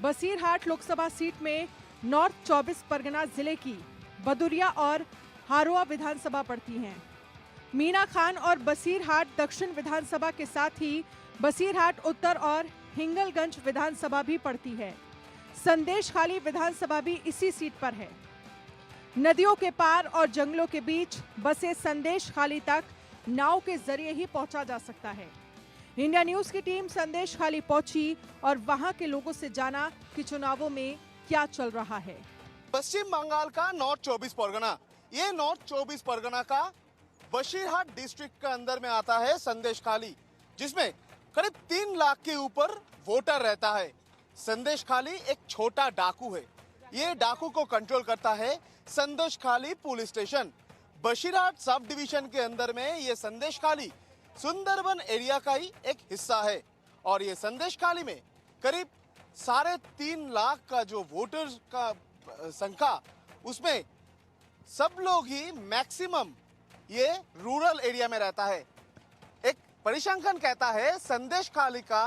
Basirhat Lok Sabha seat में north 24 Pargana जिले की बदुरिया और हारोआ विधानसभा पड़ती हैं। मीना खान और बसीरहाट दक्षिण विधानसभा के साथ ही बसीरहाट उत्तर और हिंगलगंज विधानसभा भी पड़ती है। संदेशखाली विधानसभा भी इसी सीट पर है। नदियों के पार और जंगलों के बीच बसे संदेशखाली तक नाव के जरिए ही पहुंचा जा सकता है। इंडिया न्यूज की टीम संदेशखाली पहुंची और वहां के लोगों से जाना कि चुनावों में क्या चल रहा है। पश्चिम बंगाल का नॉर्थ 24 परगना, ये नॉर्थ 24 परगना का बसीरहाट डिस्ट्रिक्ट के अंदर में आता है संदेशखाली, जिसमें करीब 3 लाख के ऊपर वोटर रहता है। संदेशखाली एक छोटा डाकू है। ये डाकू को कंट्रोल करता है Sandeshkhali police station. Basirhat sub division के अंदर में ये संदेशखाली सुंदरबन एरिया का ही एक हिस्सा है और ये संदेशखाली में करीब 3.5 लाख का जो वोटर्स का संख्या, उसमें सब लोग ही मैक्सिमम ये रूरल एरिया में रहता है। एक परिसंख्यान कहता है संदेशखाली का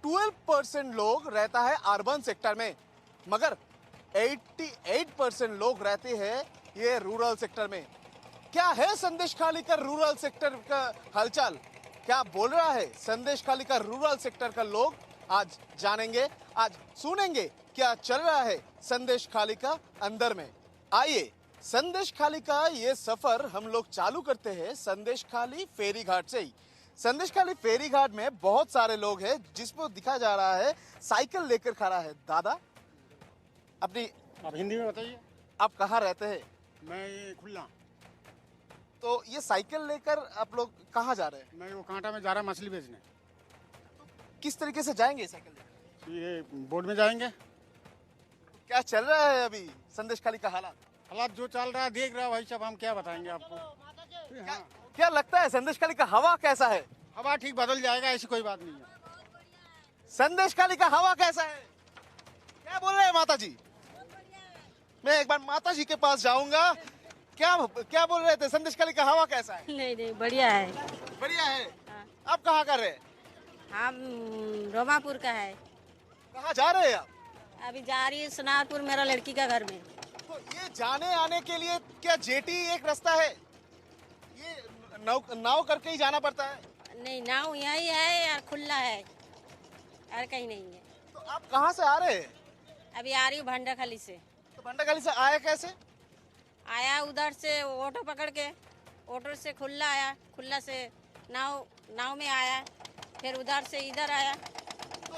12% लोग रहता है अर्बन सेक्टर में, मगर 88% लोग रहते हैं ये रूरल सेक्टर में। क्या है संदेशखाली का रूरल सेक्टर का हलचल, क्या बोल रहा है संदेशखाली का रूरल सेक्टर का लोग, आज जानेंगे, आज सुनेंगे क्या चल रहा है संदेशखाली का अंदर में। आइए संदेशखाली का ये सफर हम लोग चालू करते हैं संदेशखाली फेरी घाट से ही। संदेशखाली फेरी घाट में बहुत सारे लोग हैं, जिसको दिखा जा रहा है साइकिल लेकर खड़ा है। दादा अपनी आप हिंदी में बताइए। आप कहाँ रहते हैं? मैं ये खुल्ला। तो ये साइकिल लेकर आप लोग कहाँ जा रहे हैं? मैं वो कांटा में जा रहा मछली बेचने। किस तरीके से जाएंगे साइकिल लेकर? ये बोट में जाएंगे। क्या चल रहा है अभी संदेशखाली का हालात जो चल रहा है देख रहा है भाई साहब, हम क्या बताएंगे आपको। हाँ। क्या लगता है संदेशखाली का हवा कैसा है? हवा ठीक बदल जाएगा, ऐसी कोई बात नहीं है। संदेशखाली का हवा कैसा है? क्या बोल रहे हैं माता जी? मैं एक बार माता जी के पास जाऊंगा। क्या बोल रहे थे, संदेशखाली का हवा कैसा है? नहीं बढ़िया है। बढ़िया है। हाँ। आप कहाँ कर रहे हैं? हम रोमापुर का है। कहाँ जा रहे हैं आप? अभी जा रही है सोनारपुर, मेरा लड़की का घर में। तो ये जाने आने के लिए क्या जेटी एक रास्ता है? ये नाव करके ही जाना पड़ता है? नहीं, नाव यही है और खुला है और कहीं नहीं है। तो आप कहाँ से आ रहे हैं? अभी आ रही हूँ भंडाखाली से। तो भंडाखाली से आए कैसे? आया उधर से ऑटो पकड़ के, ऑटो से खुला आया, खुला से नाव में आया, फिर उधर से इधर आया। तो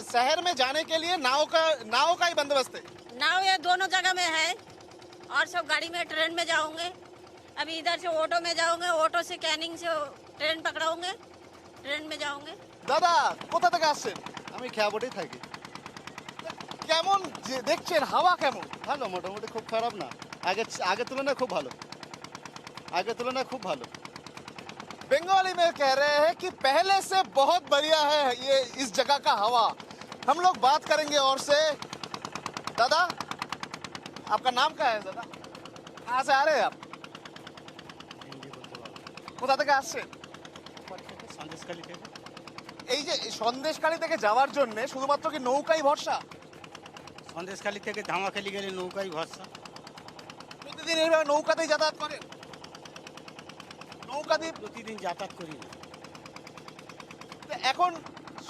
शहर में जाने के लिए नाव का ही बंदोबस्त है? नाव ये दोनों जगह में है और सब गाड़ी में, ट्रेन में जाओगे। अभी इधर से ऑटो में जाओगे, ऑटो से कैनिंग से ट्रेन पकड़ोगे, ट्रेन में जाओगे। दादा কোথা থেকে আসছেন? আমি খেয়াবটেই থাকি। কেমন দেখছেন হাওয়া কেমন? ভালো, মোটামুটি খুব খারাপ না, আগে তুলনায় খুব ভালো, बंगाली में कह रहे हैं कि पहले से बहुत बढ़िया है ये इस जगह का हवा। हम लोग बात करेंगे और से। दादा आपका नाम क्या है? दादा कहाँ से आ रहे हैं आप? কোথা থেকে আসছেন? সন্দেশখালী থেকে। এই যে সন্দেশখালী থেকে যাওয়ার জন্য শুধুমাত্র কি নৌকাই ভরসা? সন্দেশখালী থেকে ধামাখালি গেলে নৌকাই ভরসা। প্রতিদিন এইভাবে নৌকাতেই যাতায়াত করেন? নৌকা দিয়ে প্রতিদিন যাতায়াত করি না। তো এখন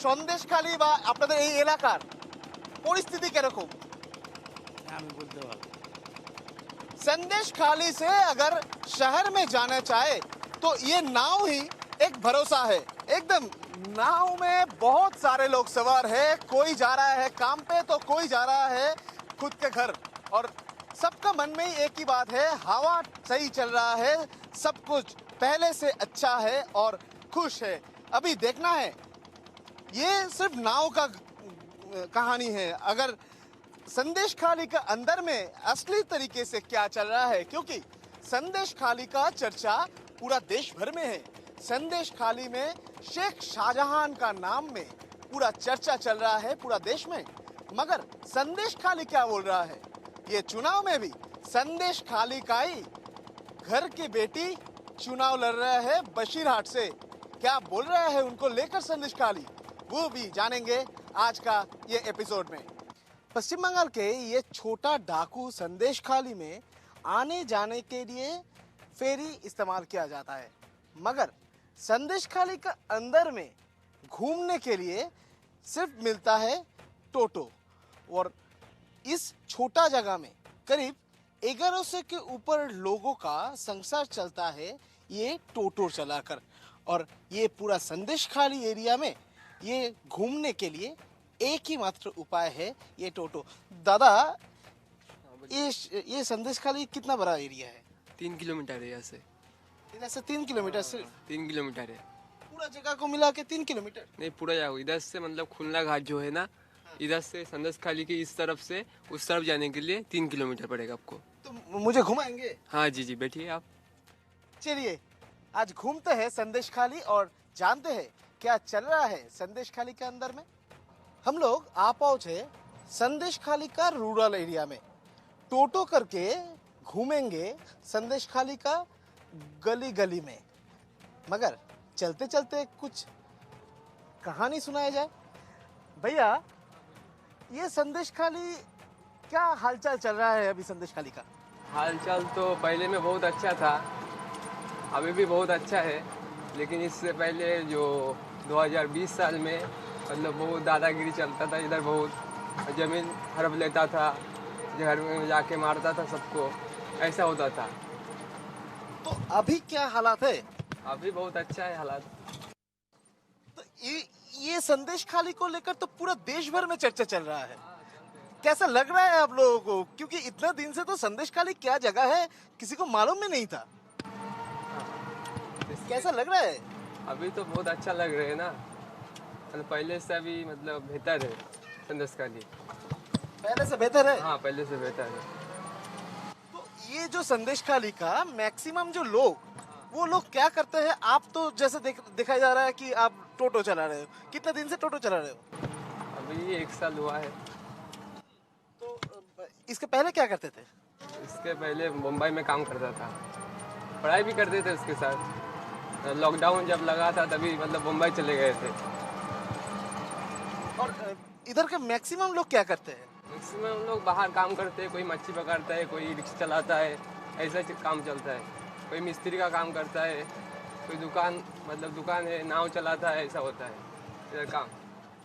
সন্দেশখালী বা আপনাদের এই এলাকার পরিস্থিতি কিরকম? আমি বলতে পারবো। संदेशखाली से अगर शहर में जाना चाहे तो ये नाव ही एक भरोसा है। एकदम नाव में बहुत सारे लोग सवार है, कोई जा रहा है काम पे तो कोई जा रहा है खुद के घर, और सबका मन में ही एक ही बात है, हवा सही चल रहा है, सब कुछ पहले से अच्छा है और खुश है। अभी देखना है, ये सिर्फ नाव का कहानी है। अगर संदेशखाली का अंदर में असली तरीके से क्या चल रहा है, क्योंकि संदेशखाली का चर्चा पूरा देश भर में है। संदेशखाली में शेख शाहजहां का नाम में पूरा चर्चा चल रहा है पूरा देश में, मगर संदेशखाली क्या बोल रहा है? ये चुनाव में भी संदेशखाली का ही घर की बेटी चुनाव लड़ रहा है बसीरहाट से। क्या बोल रहा है उनको लेकर संदेशखाली, वो भी जानेंगे आज का ये एपिसोड में। पश्चिम बंगाल के ये छोटा डाकू संदेश खाली में आने जाने के लिए फेरी इस्तेमाल किया जाता है, मगर संदेश खाली का अंदर में घूमने के लिए सिर्फ मिलता है टोटो। और इस छोटा जगह में करीब 1100 के ऊपर लोगों का संसार चलता है ये टोटो चलाकर। और ये पूरा संदेश खाली एरिया में ये घूमने के लिए एक ही मात्र उपाय है ये टोटो। दादा, ये संदेश खाली कितना बड़ा एरिया है? 3 किलोमीटर है यहाँ से। इधर से 3 किलोमीटर सिर्फ? 3 किलोमीटर है। पूरा जगह को मिला के 3 किलोमीटर? नहीं, पूरा जाओ इधर से, मतलब खुलना घाट जो है ना, इधर से संदेश खाली की इस तरफ से उस तरफ जाने के लिए 3 किलोमीटर पड़ेगा आपको। तो मुझे घुमाएंगे? हाँ जी जी, बैठिए आप। चलिए आज घूमते हैं संदेश खाली और जानते हैं क्या चल रहा है संदेश खाली के अंदर में। हम लोग आ पहुंचे संदेश खाली का रूरल एरिया में। टोटो करके घूमेंगे संदेश खाली का गली गली में, मगर चलते चलते कुछ कहानी सुनाया जाए। भैया, ये संदेश खाली क्या हालचाल चल रहा है अभी संदेश खाली का? हालचाल तो पहले में बहुत अच्छा था, अभी भी बहुत अच्छा है, लेकिन इससे पहले जो 2020 साल में मतलब बहुत दादागिरी चलता था इधर, बहुत जमीन हड़प लेता था, घर में जाके मारता था सबको, ऐसा होता था। तो अभी क्या हालात है? अभी बहुत अच्छा है हालात। तो ये संदेश खाली को लेकर तो पूरा देश भर में चर्चा चल रहा है। कैसा लग रहा है आप लोगों को? क्योंकि इतना दिन से तो संदेश खाली क्या जगह है किसी को मालूम भी नहीं था। कैसा लग रहा है? अभी तो बहुत अच्छा लग रहा है ना, मतलब पहले से अभी मतलब बेहतर है संदेश खाली। पहले से बेहतर है? हाँ, पहले से बेहतर है। तो ये जो संदेश खाली का मैक्सिमम जो वो लोग क्या करते हैं? आप तो जैसे दिखाया जा रहा है कि आप टोटो चला रहे हो। कितने दिन से टोटो चला रहे हो? अभी 1 साल हुआ है। तो इसके पहले क्या करते थे? इसके पहले मुंबई में काम करता था, पढ़ाई भी करते थे उसके साथ। लॉकडाउन जब लगा था तभी मतलब मुंबई चले गए थे। और इधर के मैक्सिमम लोग क्या करते हैं? मैक्सिमम लोग बाहर काम करते हैं, कोई मच्छी पकड़ता है, कोई रिक्शा चलाता है, ऐसा काम चलता है। कोई मिस्त्री का काम करता है, कोई दुकान है, नाव चलाता है, ऐसा होता है इधर काम।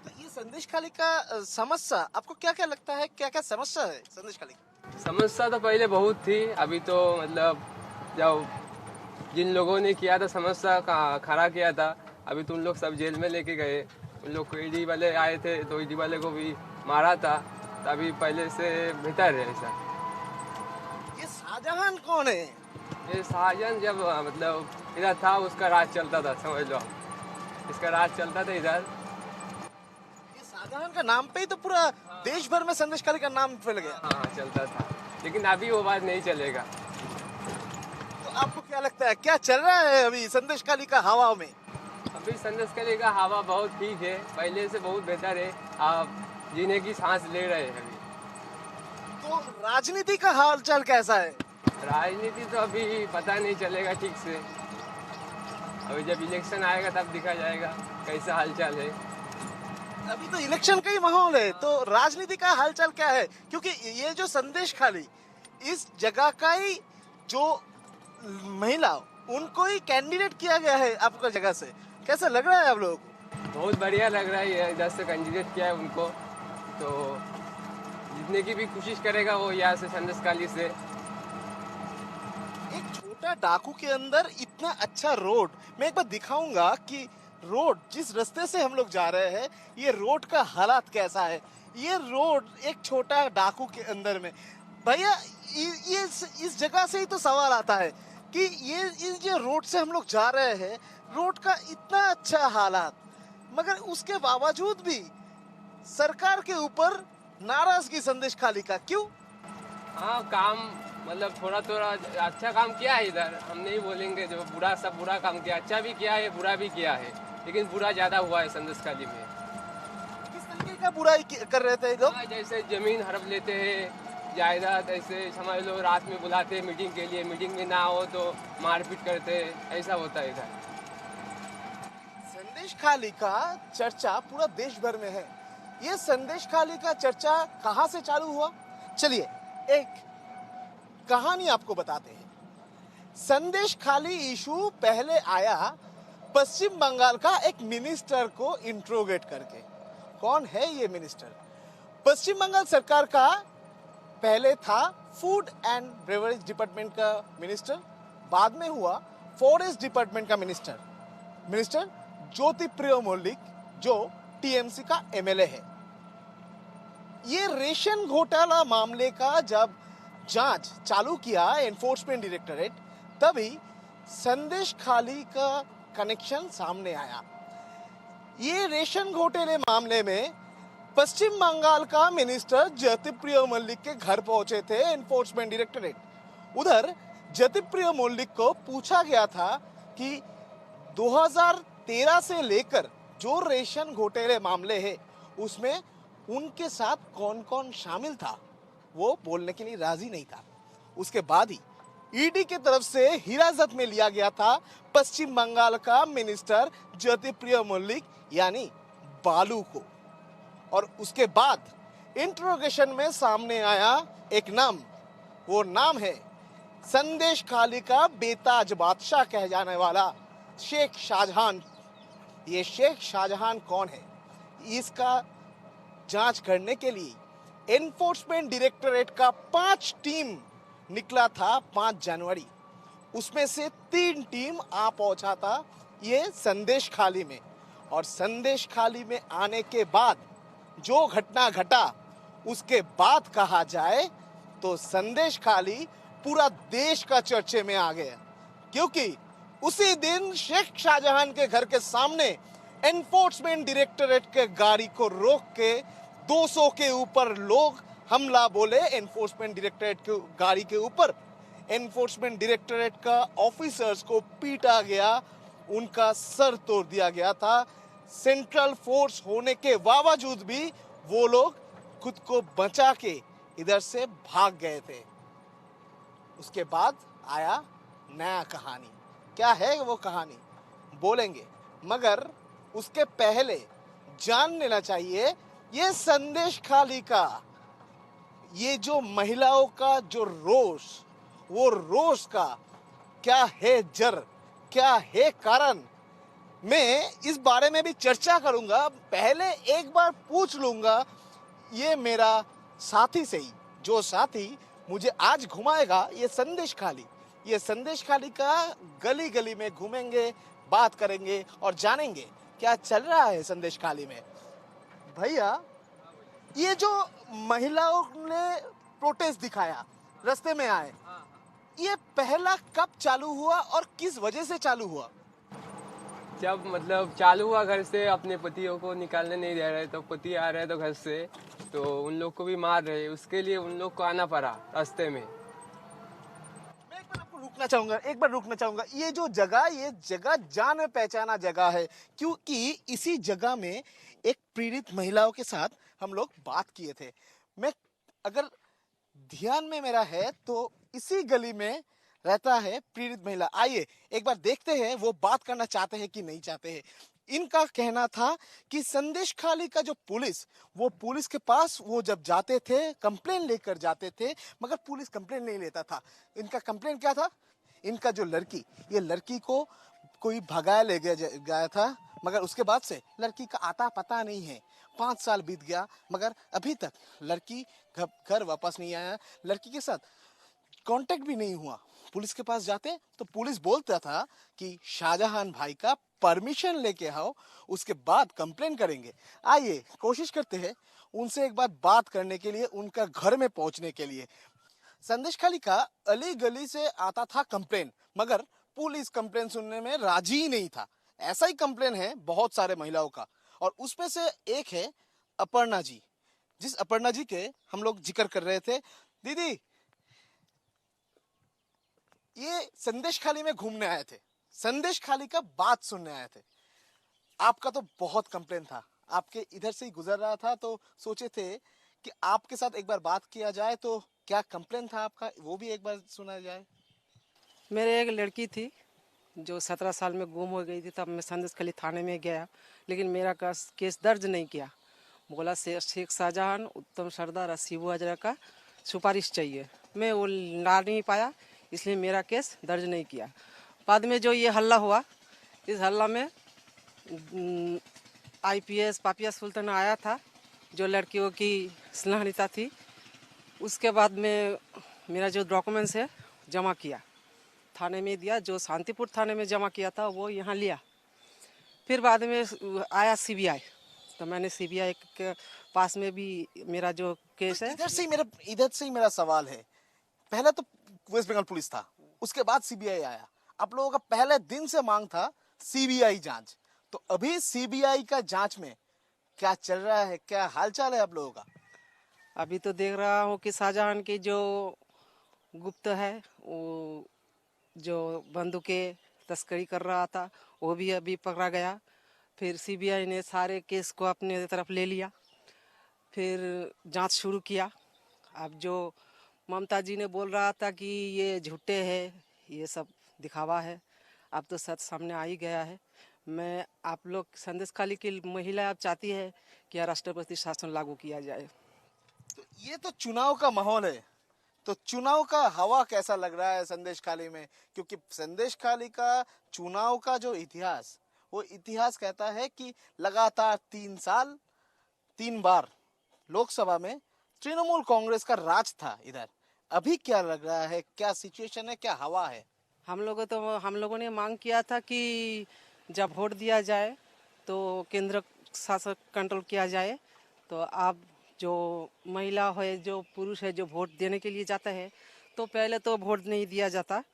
तो ये संदेश खाली का समस्या आपको क्या क्या लगता है? क्या क्या समस्या है संदेश खाली की? समस्या तो पहले बहुत थी, अभी तो मतलब जब जिन लोगों ने किया था समस्या का खड़ा किया था, अभी तो उन लोग सब जेल में लेके गए। उन लोग को ईडी वाले आए थे तो ईडी वाले को भी मारा था, तो अभी पहले से बेहतर है ऐसा। ये शाहजहां कौन है? ये शाहजहां जब मतलब इधर था उसका राज चलता था, समझ लो, इसका राज चलता था इधर। ये शाहजहां का नाम पे ही तो पूरा देश भर में संदेश खाली का नाम फैल गया। हाँ, चलता था, लेकिन अभी वो बात नहीं चलेगा। तो आपको क्या लगता है क्या चल रहा है अभी संदेश खाली का हवा में? अभी संदेश खाली का हवा बहुत ठीक है, पहले से बहुत बेहतर है, आप जीने की सांस ले रहे हैं अभी। तो राजनीति का हालचाल कैसा है? राजनीति तो अभी पता नहीं चलेगा ठीक से, अभी जब इलेक्शन आएगा तब दिखा जाएगा कैसा हालचाल है। अभी तो इलेक्शन का ही माहौल है, तो राजनीति का हालचाल क्या है? क्योंकि ये जो संदेश खाली इस जगह का ही जो महिला उनको ही कैंडिडेट किया गया है आपका जगह से। कैसा लग रहा है आप लोगों को? बहुत बढ़िया लग रहा है, इधर से कैंडिडेट किया है उनको, तो जितने की भी कोशिश करेगा वो यहाँ से संदेश खाली से। एक छोटा डाकू के अंदर इतना अच्छा रोड, मैं एक बार दिखाऊंगा कि रोड जिस रास्ते से हम लोग जा रहे हैं ये रोड का हालात कैसा है। ये रोड एक छोटा डाकू के अंदर में। भैया, ये इस जगह से ही तो सवाल आता है कि ये इस जो रोड से हम लोग जा रहे हैं, रोड का इतना अच्छा हालात, मगर उसके बावजूद भी सरकार के ऊपर नाराजगी संदेश खाली का क्यों? हाँ, काम मतलब थोड़ा थोड़ा अच्छा काम किया है इधर, हम नहीं बोलेंगे जो बुरा सब बुरा काम किया, अच्छा भी किया है बुरा भी किया है, लेकिन बुरा ज्यादा हुआ है संदेश खाली में। किस तरीके का बुराई कर रहे थे लोग? जैसे जमीन हड़प लेते हैं, जायदाद, ऐसे समझ लो रात में बुलाते हैं मीटिंग के लिए, मीटिंग में ना हो तो मारपीट करते हैं, ऐसा होता है इधर। संदेश खाली का चर्चा पूरा देश भर में है, ये संदेश खाली का चर्चा कहां से चालू हुआ, चलिए एक कहानी आपको बताते हैं। संदेश खाली इशू पहले आया पश्चिम बंगाल का एक मिनिस्टर को इंट्रोगेट करके। कौन है ये मिनिस्टर? पश्चिम बंगाल सरकार का पहले था फूड एंड ब्रेवरेज डिपार्टमेंट का मिनिस्टर, बाद में हुआ फॉरेस्ट डिपार्टमेंट का मिनिस्टर ज्योतिप्रिय मल्लिक, जो टीएमसी का एमएलए है। ये रेशन घोटाला मामले का जब जांच चालू किया एनफोर्समेंट डायरेक्टरेट, तभी संदेश खाली का कनेक्शन सामने आया। ये रेशन घोटाले मामले में पश्चिम बंगाल का मिनिस्टर ज्योतिप्रिय मल्लिक के घर पहुंचे थे एनफोर्समेंट डायरेक्टरेट। उधर ज्योतिप्रिय मल्लिक को पूछा गया था कि 2013 से लेकर जो रेशन घोटाले मामले हैं उसमें उनके साथ कौन कौन शामिल था। वो बोलने के लिए राजी नहीं था। उसके बाद ही ईडी की तरफ से हिरासत में लिया गया था पश्चिम बंगाल का मिनिस्टर ज्योतिप्रिय मल्लिक यानी बालू को। और उसके बाद इंट्रोगेशन में सामने आया एक नाम, वो नाम है संदेश खाली का बेताज बादशाह कह जाने वाला शेख शाहजहां। ये शेख शाहजहां कौन है, इसका जांच करने के लिए एनफोर्समेंट डायरेक्टरेट का 5 टीम निकला था 5 जनवरी। उसमें से 3 टीम आ पहुंचा था ये संदेश खाली में। और संदेश खाली में आने के बाद जो घटना घटा, उसके बाद कहा जाए तो संदेश खाली पूरा देश का चर्चे में आ गया, क्योंकि उसी दिन शेख शाहजहां के घर के सामने एनफोर्समेंट डायरेक्टरेट के गाड़ी को रोक के 200 के ऊपर लोग हमला बोले एनफोर्समेंट डायरेक्टरेट की गाड़ी के ऊपर। एनफोर्समेंट डायरेक्टरेट का ऑफिसर्स को पीटा गया, उनका सर तोड़ दिया गया था। सेंट्रल फोर्स होने के बावजूद भी वो लोग खुद को बचा के इधर से भाग गए थे। उसके बाद आया नया कहानी। क्या है वो कहानी बोलेंगे, मगर उसके पहले जान लेना चाहिए ये संदेश खाली का ये जो महिलाओं का जो रोष, वो रोष का क्या है जड़, क्या है कारण, मैं इस बारे में भी चर्चा करूंगा। पहले एक बार पूछ लूंगा ये मेरा साथी से ही, जो साथी मुझे आज घुमाएगा ये संदेश खाली। ये संदेश खाली का गली गली में घूमेंगे, बात करेंगे और जानेंगे क्या चल रहा है संदेश खाली में। भैया, ये जो महिलाओं ने प्रोटेस्ट दिखाया, रास्ते में आए, ये पहला कब चालू हुआ और किस वजह से चालू हुआ? जब मतलब चालू हुआ घर से, अपने पतियों को निकालने नहीं दे रहे, तो पति आ रहे तो घर से, तो उन लोग को भी मार रहे, उसके लिए उन लोग को आना पड़ा रास्ते में। मैं एक बार आपको रुकना चाहूंगा। ये जगह जान पहचाना जगह है, क्योंकि इसी जगह में एक पीड़ित महिलाओं के साथ हम लोग बात किए थे। मैं अगर ध्यान में मेरा है तो इसी गली में रहता है पीड़ित महिला। आइए एक बार देखते हैं वो बात करना चाहते हैं कि नहीं चाहते हैं। इनका कहना था कि संदेश खाली का जो पुलिस के पास वो जब जाते थे कंप्लेन लेकर जाते थे, मगर पुलिस कंप्लेन नहीं लेता था। इनका कंप्लेन क्या था, इनका जो लड़की को कोई भगाया ले गया था, मगर उसके बाद से लड़की का आता पता नहीं है। 5 साल बीत गया मगर अभी तक लड़की घर वापस नहीं आया, लड़की के साथ कांटेक्ट भी नहीं हुआ। पुलिस के पास जाते तो पुलिस बोलता था कि शाहजहां भाई का परमिशन लेके आओ, उसके बाद कंप्लेन करेंगे। आइए कोशिश करते हैं उनसे एक बार बात करने के लिए, उनका घर में पहुंचने के लिए। संदेश खाली का अली गली से आता था कंप्लेन, मगर पुलिस कंप्लेन सुनने में राजी ही नहीं था। ऐसा ही कंप्लेन है बहुत सारे महिलाओं का, और उसमें से एक है अपर्णा जी, जिस अपर्णा जी के हम लोग जिक्र कर रहे थे। दीदी, ये संदेश खाली में घूमने आए थे, संदेश खाली का बात सुनने आए थे। आपका तो बहुत कंप्लेन था, आपके इधर से ही गुजर रहा था, तो सोचे थे कि आपके साथ एक बार बात किया जाए। तो क्या कंप्लेन था आपका, वो भी एक बार सुना जाए। मेरे एक लड़की थी जो 17 साल में गुम हो गई थी, तब मैं संदेश खाली थाने में गया, लेकिन मेरा केस दर्ज नहीं किया। बोला शेख शाहजहां, उत्तम सरदार और शिबू हजरा का सुपारिश चाहिए। मैं वो ला नहीं पाया, इसलिए मेरा केस दर्ज नहीं किया। बाद में जो ये हल्ला हुआ, इस हल्ला में IPS पापिया सुल्तान आया था, जो लड़कियों की स्नेहनीता थी। उसके बाद में मेरा जो डॉक्यूमेंट्स है जमा किया, थाने में दिया। जो शांतिपुर थाने में जमा किया था वो यहाँ लिया। फिर बाद में आया CBI, तो मैंने CBI के पास में भी मेरा जो केस है। इधर से ही मेरा सवाल है। पहले तो वेस्ट बंगाल पुलिस था, उसके बाद CBI आया। आप लोगों का पहले दिन से मांग था CBI जांच। तो अभी CBI का जांच में क्या चल रहा है, क्या हालचाल है आप लोगों का? अभी तो देख रहा हूँ कि शाहजहां की जो गुप्त है, वो जो बंदूकें तस्करी कर रहा था, वो भी अभी पकड़ा गया। फिर CBI ने सारे केस को अपने तरफ ले लिया, फिर जांच शुरू किया। अब जो ममता जी ने बोल रहा था कि ये झूठे है, ये सब दिखावा है, अब तो सच सामने आ ही गया है। मैं आप लोग संदेशखाली की महिला अब चाहती है कि राष्ट्रपति शासन लागू किया जाए। तो ये तो चुनाव का माहौल है, तो चुनाव का हवा कैसा लग रहा है संदेशखाली में? क्योंकि संदेशखाली का चुनाव का जो इतिहास, वो इतिहास कहता है कि लगातार 3 साल 3 बार लोकसभा में तृणमूल कांग्रेस का राज था इधर। अभी क्या लग रहा है, क्या सिचुएशन है, क्या हवा है? हम लोगों ने मांग किया था कि जब वोट दिया जाए तो केंद्र शासन कंट्रोल किया जाए। तो अब जो महिला है, जो पुरुष है, जो वोट देने के लिए जाता है, तो पहले तो वोट नहीं दिया जाता,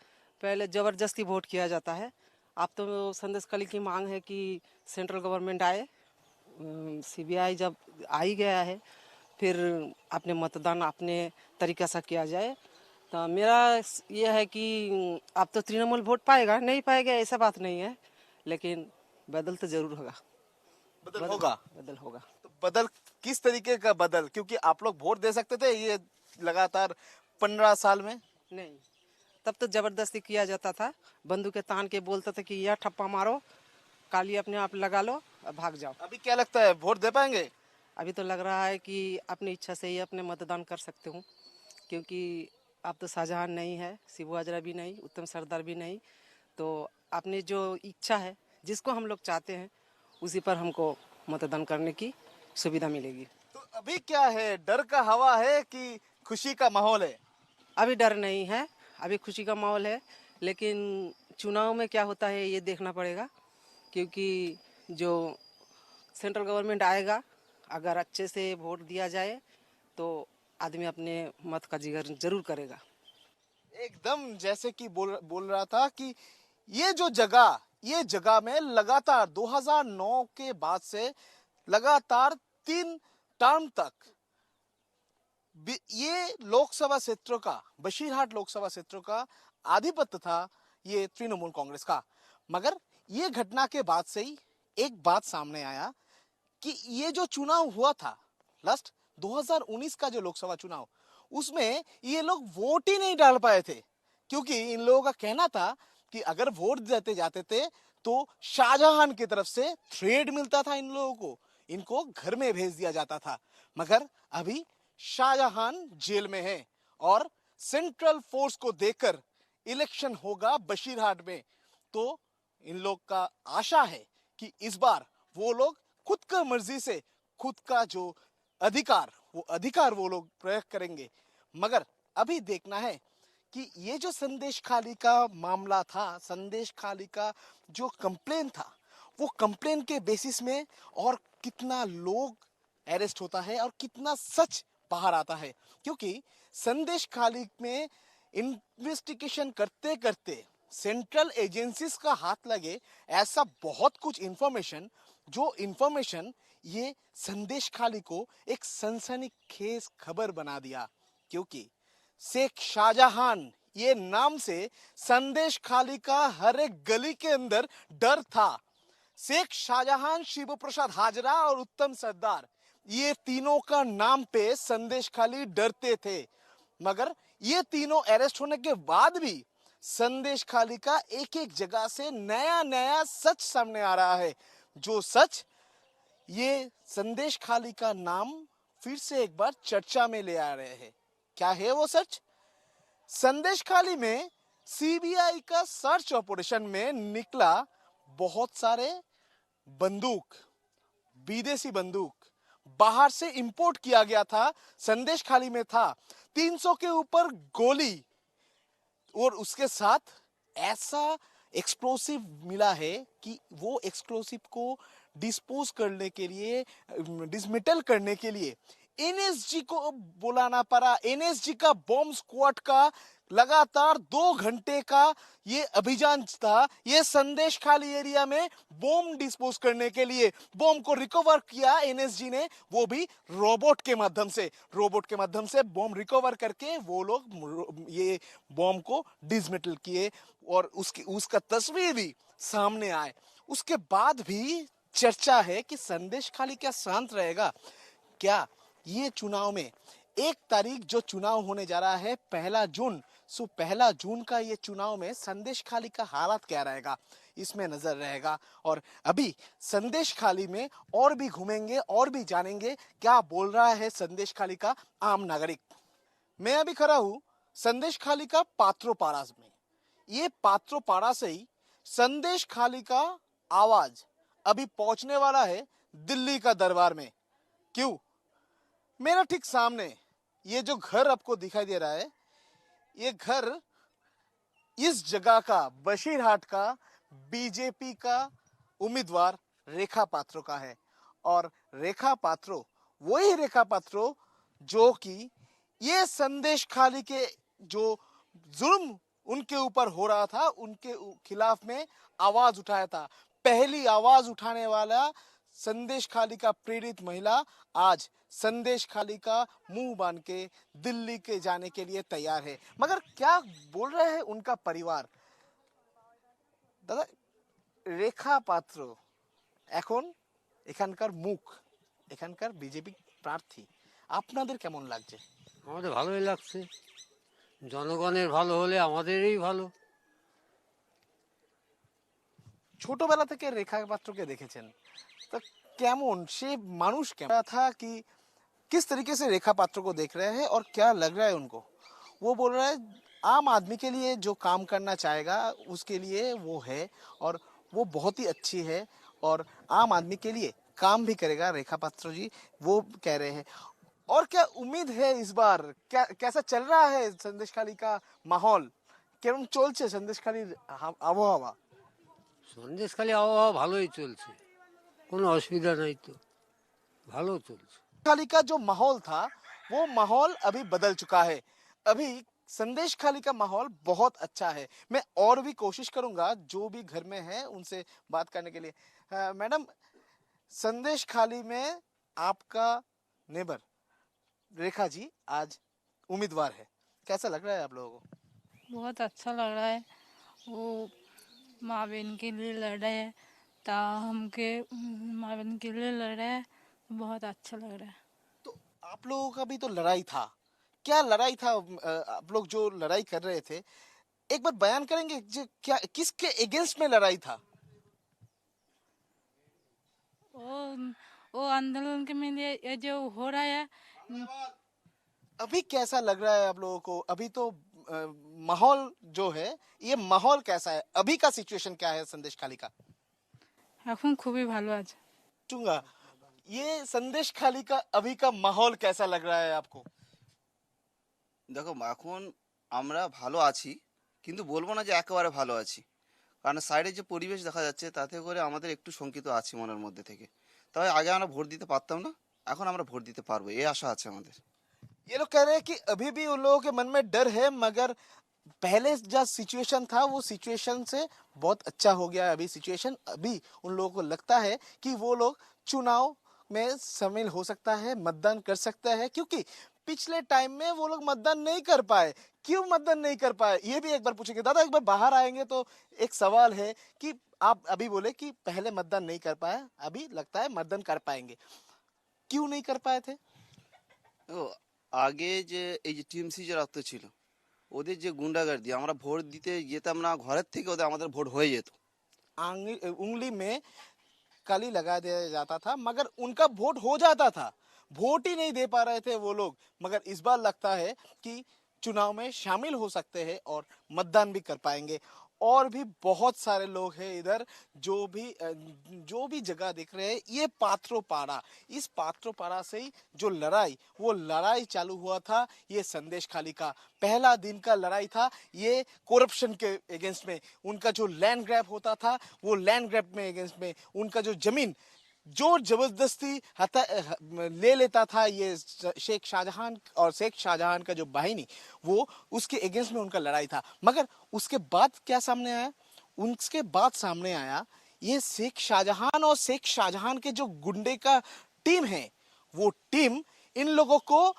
पहले ज़बरदस्ती वोट किया जाता है। अब तो संदेशखाली की मांग है कि सेंट्रल गवर्नमेंट आए, CBI जब आ ही गया है, फिर अपने मतदान अपने तरीक़े से किया जाए। तो मेरा ये है कि अब तो तृणमूल वोट पाएगा, नहीं पाएगा ऐसा बात नहीं है, लेकिन बदल तो जरूर होगा। बदल होगा? बदल होगा। तो बदल किस तरीके का बदल? क्योंकि आप लोग वोट दे सकते थे ये लगातार 15 साल में। नहीं, तब तो जबरदस्ती किया जाता था, बंदूकें तान के बोलता था कि यह ठप्पा मारो, काली अपने आप लगा लो और भाग जाओ। अभी क्या लगता है, वोट दे पाएंगे? अभी तो लग रहा है कि अपनी इच्छा से ही अपने मतदान कर सकते हूँ, क्योंकि अब तो शाहजहां नहीं है, शिबू हजरा भी नहीं, उत्तम सरदार भी नहीं। तो अपनी जो इच्छा है, जिसको हम लोग चाहते हैं, उसी पर हमको मतदान करने की सुविधा मिलेगी। तो अभी क्या है, डर का हवा है कि खुशी का माहौल है? अभी डर नहीं है, अभी खुशी का माहौल है, लेकिन चुनाव में क्या होता है ये देखना पड़ेगा। क्योंकि जो सेंट्रल गवर्नमेंट आएगा, अगर अच्छे से वोट दिया जाए तो आदमी अपने मत का जिक्र जरूर करेगा। एकदम जैसे कि बोल रहा था कि ये जगह में लगातार 2009 के बाद से लगातार 3 टर्म तक ये लोकसभा क्षेत्रों का, बशीरहाट लोकसभा क्षेत्रों का आधिपत्य था ये तृणमूल कांग्रेस का। मगर ये घटना के बाद से ही एक बात सामने आया कि ये जो चुनाव हुआ था लास्ट 2019 का जो लोकसभा चुनाव, उसमें ये लोग वोट ही नहीं डाल पाए थे, क्योंकि इन लोगों का कहना था कि अगर वोट देते जाते थे तो शाहजहां की तरफ से थ्रेड मिलता था, इन लोगों को, इनको घर में भेज दिया जाता था। मगर अभी शाहजहां जेल में है और सेंट्रल फोर्स को देकर इलेक्शन होगा बशीरहाट में। तो इन लोग का आशा है कि इस बार वो लोग खुद का मर्जी से खुद का जो अधिकार वो लोग प्रयोग करेंगे। मगर अभी देखना है कि ये जो संदेशखाली का मामला था, संदेशखाली का जो कंप्लेन था, वो कंप्लेन के बेसिस में और कितना लोग अरेस्ट होता है और कितना सच बाहर आता है। क्योंकि संदेशखाली में इन्वेस्टिगेशन करते करते सेंट्रल एजेंसीज का हाथ लगे, ऐसा बहुत कुछ इंफॉर्मेशन ये संदेशखाली को एक सनसनीखेज खबर बना दिया। क्योंकि शेख शाहजहां ये नाम से संदेशखाली का हर एक गली के अंदर डर था। शेख शाहजहां, शिबू प्रसाद हाजरा और उत्तम सरदार, ये तीनों का नाम पे संदेशखाली डरते थे। मगर ये तीनों अरेस्ट होने के बाद भी संदेशखाली का एक एक जगह से नया नया सच सामने आ रहा है। जो सच ये संदेश खाली का नाम फिर से एक बार चर्चा में ले आ रहे हैं। क्या है वो सच? संदेश खाली में सीबीआई का सर्च ऑपरेशन में निकला बहुत सारे बंदूक, विदेशी बंदूक बाहर से इंपोर्ट किया गया था, संदेश खाली में था 300 के ऊपर गोली और उसके साथ ऐसा एक्सप्लोसिव मिला है कि वो एक्सप्लोसिव को डिस्पोज करने के लिए, डिसमेटल करने के लिए एनएसजी को बुलाना पड़ा। एनएसजी का बॉम्ब स्क्वाड का लगातार 2 घंटे का ये अभियान था, ये संदेश खाली एरिया में बॉम्ब डिस्पोज करने के लिए। बॉम्ब को रिकवर किया एनएसजी ने, वो भी रोबोट के माध्यम से। रोबोट के माध्यम से बॉम्ब रिकवर करके वो लोग ये बॉम्ब को डिसमेटल किए और उसका तस्वीर भी सामने आए। उसके बाद भी चर्चा है कि संदेश खाली क्या शांत रहेगा? क्या ये चुनाव में 1 तारीख जो चुनाव होने जा रहा है 1 जून, सो 1 जून का ये चुनाव में संदेश खाली का हालात क्या रहेगा, इसमें नजर रहेगा। और अभी संदेश खाली में और भी घूमेंगे और भी जानेंगे क्या बोल रहा है संदेश खाली का आम नागरिक। मैं अभी खड़ा हूँ संदेश खाली का पात्रोपाड़ा में। ये पात्रोपाड़ा से ही संदेश खाली का आवाज अभी पहुंचने वाला है दिल्ली का दरबार में। क्यों? मेरा ठीक सामने ये जो घर आपको दिखाई दे रहा है, ये घर इस जगह का, बशीरहाट का बीजेपी का उम्मीदवार रेखा पात्रो का है। और रेखा पात्रो वही रेखा पात्रो जो कि ये संदेश खाली के जो जुल्म उनके ऊपर हो रहा था, उनके खिलाफ में आवाज उठाया था। पहली आवाज उठाने वाला संदेश खाली का प्रेरित महिला आज संदेश खाली का मुंह बांध के दिल्ली के जाने के लिए तैयार है। मगर क्या बोल रहे हैं उनका परिवार? दादा, रेखा पात्रो এখন এখানকার মুখ, এখানকার বিজেপি প্রার্থী, আপনাদের কেমন লাগছে? আমাদের ভালোই লাগছে, জনগণের ভালো হলে আমাদেরই ভালো। ছোটবেলা থেকে रेखा पात्रो के देखेছেন, तो কেমন সে মানুষ কেমন था कि किस तरीके से रेखा पात्रो को देख रहे हैं और क्या लग रहा है उनको? वो बोल रहा है आम आदमी के लिए जो काम करना चाहेगा उसके लिए वो है और वो बहुत ही अच्छी है और आम आदमी के लिए काम भी करेगा रेखा पात्रो जी, वो कह रहे हैं। और क्या उम्मीद है इस बार? क्या कैसा चल रहा है संदेश खाली का माहौल? কেমন চলছে संदेश खाली আবহাওয়া? সন্দেশখালী আবহাওয়া ভালোই চলছে, কোনো অসুবিধা নাই তো, ভালো চলছে। खाली का जो माहौल था वो माहौल अभी बदल चुका है। अभी संदेश खाली का माहौल बहुत अच्छा है। मैं और भी कोशिश करूंगा जो भी घर में है उनसे बात करने के लिए। मैडम, संदेश खाली में आपका नेबर रेखा जी आज उम्मीदवार है, कैसा लग रहा है आप लोगों को? बहुत अच्छा लग रहा है। वो माँ बहन के लिए लड़ रहे हैं, हमके माँ बहन के लिए लड़ रहे हैं, बहुत अच्छा लग रहा है। तो आप लोगों का भी तो लड़ाई था, क्या लड़ाई था? आप लोग जो लड़ाई कर रहे थे एक बार बयान करेंगे जो क्या, किसके अगेंस्ट में लड़ाई था? वो आंदोलन के में ये जो हो रहा है। अभी कैसा लग रहा है आप लोगों को? अभी तो माहौल जो है, ये माहौल कैसा है? अभी का सिचुएशन क्या है संदेश खाली का? এখন খুবই ভালো আছে। चूंगा ये संदेश खाली का अभी का माहौल कैसा लग रहा है आपको? দেখো এখন আমরা ভালো আছি, কিন্তু বলবো না যে একেবারে ভালো আছি, কারণ সাইডে যে পরিবেশ দেখা যাচ্ছে তাতে করে আমাদের একটু শঙ্কিত আছি মনের মধ্যে থেকে। তবে আগে আমরা ভোট দিতে পারতাম না, এখন আমরা ভোট দিতে পারবো, এই আশা আছে আমাদের। ये लोग कह रहे हैं कि अभी भी उन लोगों के मन में डर है, मगर पहले जो सिचुएशन था वो सिचुएशन से बहुत अच्छा हो गया है। अभी सिचुएशन, अभी उन लोगों को लगता है कि वो लोग चुनाव में शामिल हो सकता है, मतदान कर सकता है, क्योंकि पिछले टाइम में वो लोग मतदान नहीं कर पाए। क्यों मतदान नहीं कर पाए ये भी एक बार पूछेंगे। दादा, एक बार बाहर आएंगे तो एक सवाल है कि आप अभी बोले कि पहले मतदान नहीं कर पाए, अभी लगता है मतदान कर पाएंगे, क्यों नहीं कर पाए थे? ও আগে যে এই যে টিএমসি যে রক্ত ছিল, ওদের যে গুন্ডাগার্দি, আমরা ভোট দিতে যেতাম না, ঘরের থেকে ওদের আমাদের ভোট হয়ে যেত। उंगली में खाली लगा दिया जाता था, मगर उनका वोट हो जाता था। वोट ही नहीं दे पा रहे थे वो लोग, मगर इस बार लगता है कि चुनाव में शामिल हो सकते हैं और मतदान भी कर पाएंगे। और भी बहुत सारे लोग हैं इधर जो भी जगह देख रहे हैं। ये पात्रोपाड़ा, इस पात्रोपाड़ा से ही जो वो लड़ाई चालू हुआ था। ये संदेश खाली का पहला दिन का लड़ाई था। ये करप्शन के अगेंस्ट में, उनका जो लैंड ग्रैब होता था, वो लैंड ग्रैब में अगेंस्ट में, उनका जो जमीन जो जबरदस्ती ले लेता था ये शेख शाहजहां का जो बाहिनी, वो उसके अगेंस्ट में उनका लड़ाई था। मगर उसके बाद क्या सामने आया? उसके बाद सामने आया ये शेख शाहजहां के जो गुंडे का टीम है, वो टीम इन लोगों को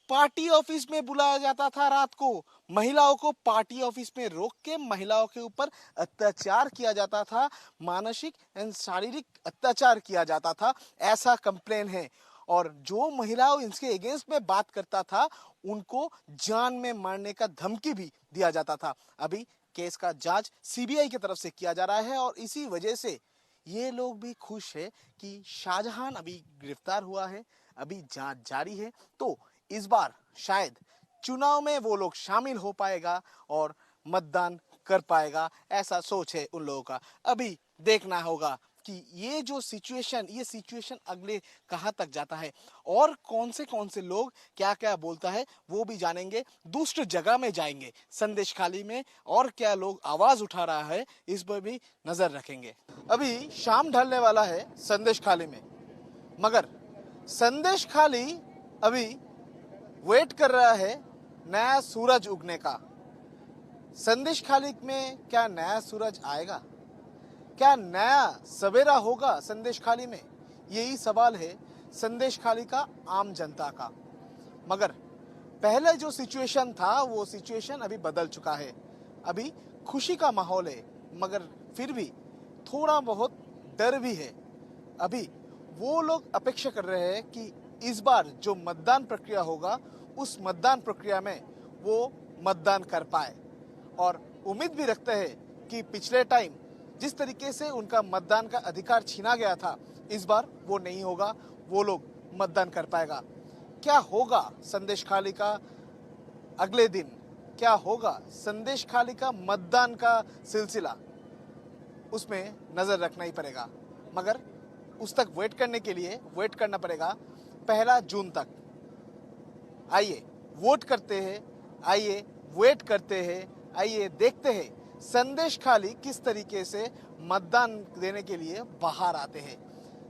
पार्टी ऑफिस में बुलाया जाता था। रात को महिलाओं को पार्टी ऑफिस में रोक के महिलाओं के ऊपर अत्याचार किया जाता था, मानसिक एवं शारीरिक अत्याचार किया जाता था, ऐसा कंप्लेन है। और जो महिलाओं इनके अगेंस्ट में बात करता था, उनको जान में मारने का धमकी भी दिया जाता था। अभी केस का जांच सीबीआई की तरफ से किया जा रहा है और इसी वजह से ये लोग भी खुश है कि शाहजहां अभी गिरफ्तार हुआ है, अभी जांच जारी है। तो इस बार शायद चुनाव में वो लोग शामिल हो पाएगा और मतदान कर पाएगा, ऐसा सोच है उन लोगों का। अभी देखना होगा कि ये सिचुएशन अगले कहां तक जाता है और कौन से लोग क्या बोलता है वो भी जानेंगे। दूसरी जगह में जाएंगे, संदेश खाली में, और क्या लोग आवाज उठा रहा है इस पर भी नजर रखेंगे। अभी शाम ढलने वाला है संदेश खाली में, मगर संदेश खाली अभी वेट कर रहा है नया सूरज उगने का। संदेश खाली में क्या नया सूरज आएगा? क्या नया सवेरा होगा संदेश खाली में? यही सवाल है संदेश खाली का आम जनता का। मगर पहले जो सिचुएशन था वो सिचुएशन अभी बदल चुका है। अभी खुशी का माहौल है, मगर फिर भी थोड़ा बहुत डर भी है। अभी वो लोग अपेक्षा कर रहे हैं कि इस बार जो मतदान प्रक्रिया होगा, उस मतदान प्रक्रिया में वो मतदान कर पाए, और उम्मीद भी रखते हैं कि पिछले टाइम जिस तरीके से उनका मतदान का अधिकार छीना गया था, इस बार वो नहीं होगा, वो लोग मतदान कर पाएगा। क्या होगा संदेश खाली का अगले दिन? क्या होगा संदेश खाली का मतदान का सिलसिला? उसमें नजर रखना ही पड़ेगा, मगर उस तक वेट करने के लिए वेट करना पड़ेगा 1 जून तक। आइए वोट करते हैं, आइए वेट करते हैं, आइए देखते हैं संदेश खाली किस तरीके से मतदान देने के लिए बाहर आते हैं।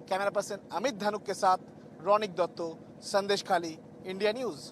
कैमरा पर्सन अमित धनुक के साथ रौनिक दत्तो, संदेश खाली, इंडिया न्यूज।